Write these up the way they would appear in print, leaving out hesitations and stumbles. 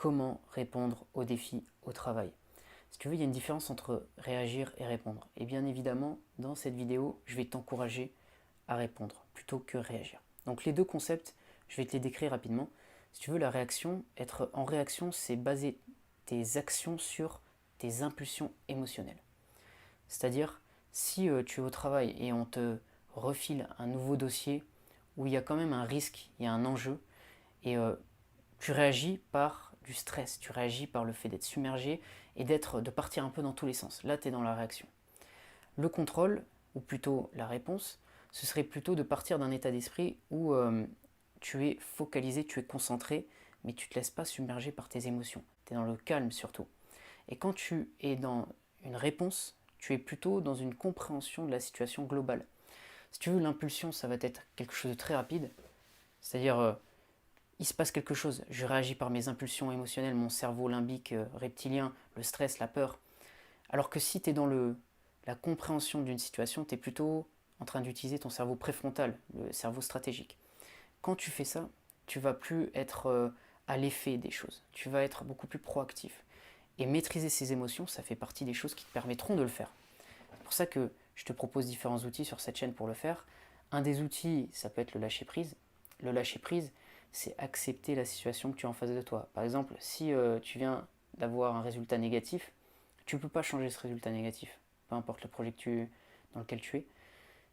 comment répondre aux défis au travail. Si tu veux, il y a une différence entre réagir et répondre. Et bien évidemment, dans cette vidéo, je vais t'encourager à répondre plutôt que réagir. Donc les deux concepts, je vais te les décrire rapidement. Si tu veux, la réaction, être en réaction, c'est baser tes actions sur tes impulsions émotionnelles. C'est-à-dire, si tu es au travail et on te refile un nouveau dossier où il y a quand même un risque, il y a un enjeu, et tu réagis par du stress, tu réagis par le fait d'être submergé et de partir un peu dans tous les sens. Là, tu es dans la réaction. Le contrôle, ou plutôt la réponse, ce serait plutôt de partir d'un état d'esprit où tu es focalisé, tu es concentré, mais tu ne te laisses pas submerger par tes émotions. Tu es dans le calme surtout. Et quand tu es dans une réponse, tu es plutôt dans une compréhension de la situation globale. Si tu veux, l'impulsion, ça va être quelque chose de très rapide, c'est-à-dire il se passe quelque chose, je réagis par mes impulsions émotionnelles, mon cerveau limbique, reptilien, le stress, la peur. Alors que si tu es dans la compréhension d'une situation, tu es plutôt en train d'utiliser ton cerveau préfrontal, le cerveau stratégique. Quand tu fais ça, tu vas plus être à l'effet des choses, tu vas être beaucoup plus proactif. Et maîtriser ses émotions, ça fait partie des choses qui te permettront de le faire. C'est pour ça que je te propose différents outils sur cette chaîne pour le faire. Un des outils, ça peut être le lâcher prise. Le lâcher prise, c'est accepter la situation que tu as en face de toi. Par exemple, si tu viens d'avoir un résultat négatif, tu ne peux pas changer ce résultat négatif, peu importe le projet dans lequel tu es.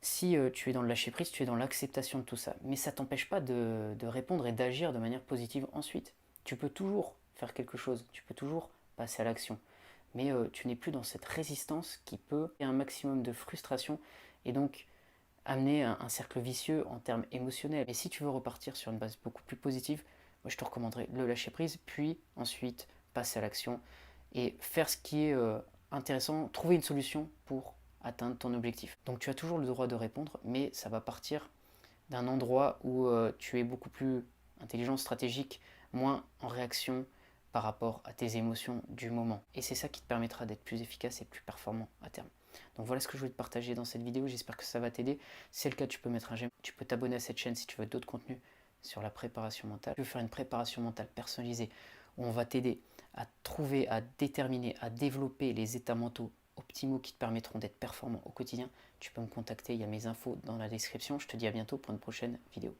Si tu es dans le lâcher prise, tu es dans l'acceptation de tout ça. Mais ça ne t'empêche pas de répondre et d'agir de manière positive ensuite. Tu peux toujours faire quelque chose, tu peux toujours passer à l'action. Mais tu n'es plus dans cette résistance qui peut créer un maximum de frustration et donc amener un cercle vicieux en termes émotionnels. Et si tu veux repartir sur une base beaucoup plus positive, moi je te recommanderais le lâcher prise, puis ensuite passer à l'action et faire ce qui est intéressant, trouver une solution pour atteindre ton objectif. Donc tu as toujours le droit de répondre, mais ça va partir d'un endroit où tu es beaucoup plus intelligent, stratégique, moins en réaction par rapport à tes émotions du moment. Et c'est ça qui te permettra d'être plus efficace et plus performant à terme. Donc voilà ce que je voulais te partager dans cette vidéo, j'espère que ça va t'aider. Si c'est le cas, tu peux mettre un j'aime, tu peux t'abonner à cette chaîne si tu veux d'autres contenus sur la préparation mentale. Tu veux faire une préparation mentale personnalisée où on va t'aider à trouver, à déterminer, à développer les états mentaux optimaux qui te permettront d'être performant au quotidien, tu peux me contacter, il y a mes infos dans la description. Je te dis à bientôt pour une prochaine vidéo.